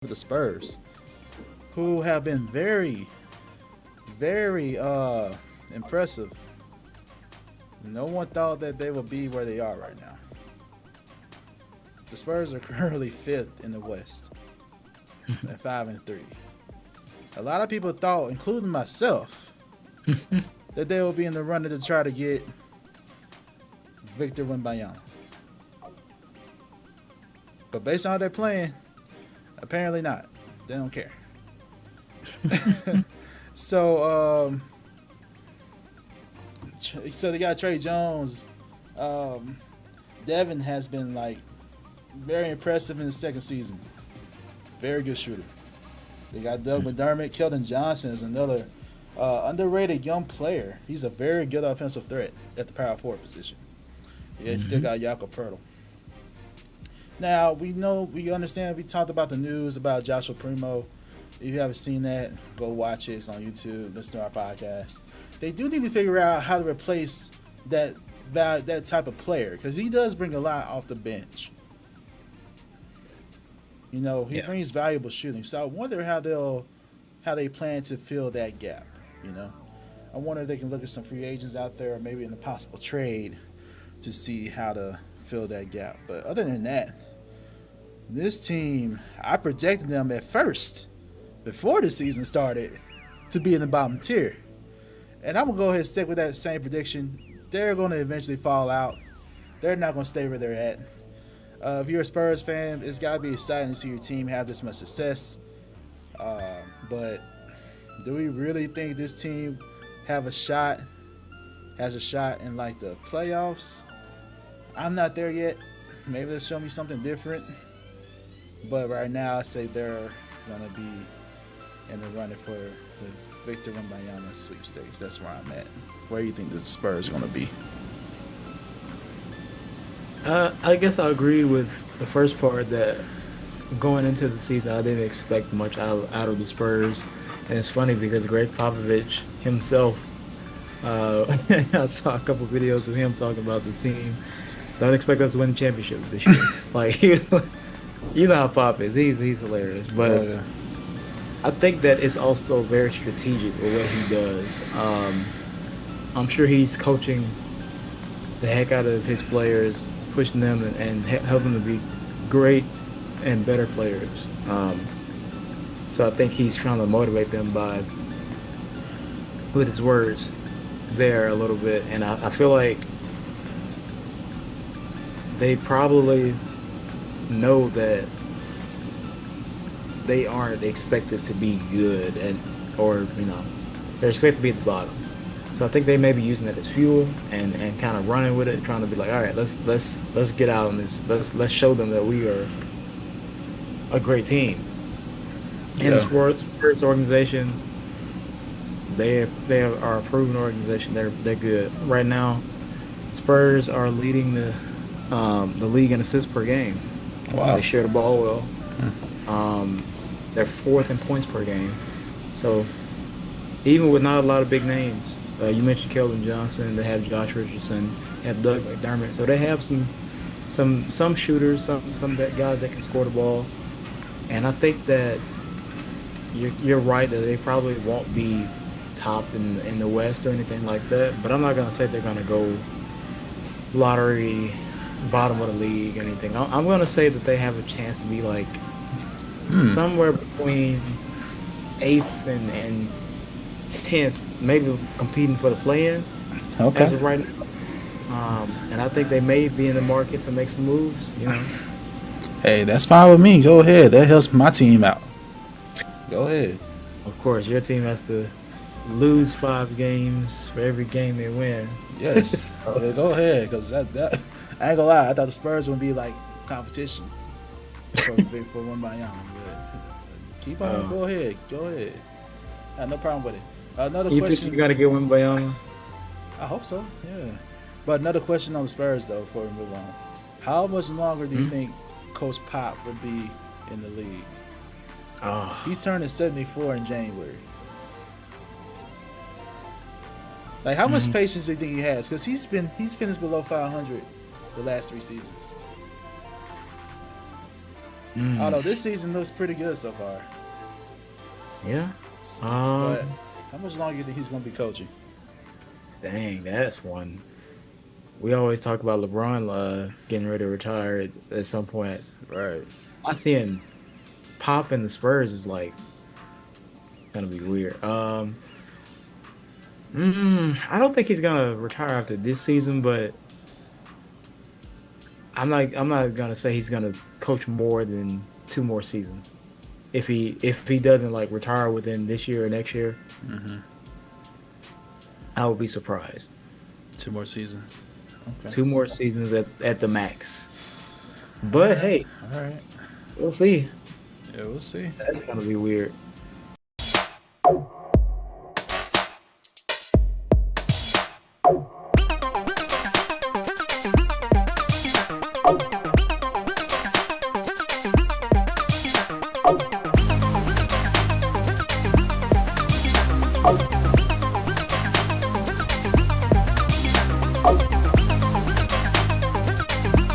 with the Spurs, who have been very, very impressive. No one thought that they would be where they are right now. The Spurs are currently fifth in the West at 5-3. A lot of people thought, including myself, that they will be in the run to try to get Victor Wembanyama. But based on how they're playing, apparently not. They don't care. So they got Trey Jones. Devin has been very impressive in the second season. Very good shooter. They got Doug McDermott. Keldon Johnson is another underrated young player. He's a very good offensive threat at the power forward position. Yeah, still got Jakob Poeltl. Now, we understand, we talked about the news about Joshua Primo. If you haven't seen that, go watch it. It's on YouTube. Listen to our podcast. They do need to figure out how to replace that type of player, because he does bring a lot off the bench. He brings valuable shooting. So I wonder how they plan to fill that gap. I wonder if they can look at some free agents out there, or maybe in a possible trade, to see how to fill that gap. But other than that, this team, I projected them at first, before the season started, to be in the bottom tier. And I'm going to go ahead and stick with that same prediction. They're going to eventually fall out. They're not going to stay where they're at. If you're a Spurs fan, it's got to be exciting to see your team have this much success. But do we really think this team has a shot in the playoffs? I'm not there yet. Maybe they'll show me something different. But right now, I say they're going to be in the running for the Victor Wembanyama sweepstakes. That's where I'm at. Where do you think the Spurs are going to be? I guess I agree with the first part, that going into the season, I didn't expect much out of the Spurs. And it's funny because Greg Popovich himself, I saw a couple videos of him talking about the team. Don't expect us to win the championship this year. You know how Pop is. He's hilarious. But I think that it's also very strategic with what he does. I'm sure he's coaching the heck out of his players, pushing them and helping them to be great and better players. So I think he's trying to motivate them with his words there a little bit. And I feel like they probably know that they aren't expected to be good, they're expected to be at the bottom. So I think they may be using that as fuel and kind of running with it, trying to be like, all right, let's get out on this. Let's show them that we are a great team. And the Spurs organization, they are a proven organization. They're good right now. Spurs are leading the league in assists per game. Wow. They share the ball well. They're fourth in points per game. So even with not a lot of big names, you mentioned Keldon Johnson. They have Josh Richardson. They have Doug McDermott. So they have some shooters, some guys that can score the ball. And I think that you're right that they probably won't be top in the West or anything like that. But I'm not gonna say they're gonna go lottery, bottom of the league, anything. I'm gonna say that they have a chance to be somewhere between 8th and 10th, maybe competing for the play-in. Okay. As of right now. And I think they may be in the market to make some moves. Hey, that's fine with me. Go ahead. That helps my team out. Go ahead. Of course, your team has to lose 5 games for every game they win. Yes. Yeah, go ahead, because that I ain't gonna lie. I thought the Spurs would be competition for Wembanyama. Keep on. Go ahead. I have no problem with it. Another you question. Think you gotta get Wembanyama? I hope so. Yeah. But another question on the Spurs though, before we move on. How much longer do you think Coach Pop would be in the league? He's turning 74 in January. How much patience do you think he has? Because he's finished below 500 the last 3 seasons. Although this season looks pretty good so far. Yeah. But how much longer do you think he's going to be coaching? Dang, that's one. We always talk about LeBron getting ready to retire at some point. Right. I see him pop in the Spurs is like gonna be weird. I don't think he's gonna retire after this season, but I'm not gonna say he's gonna coach more than 2 more seasons. If he doesn't like retire within this year or next year, I would be surprised. 2 more seasons. Okay. 2 more seasons at the max. But hey, all right, we'll see. Yeah, we'll see. That's gonna be weird.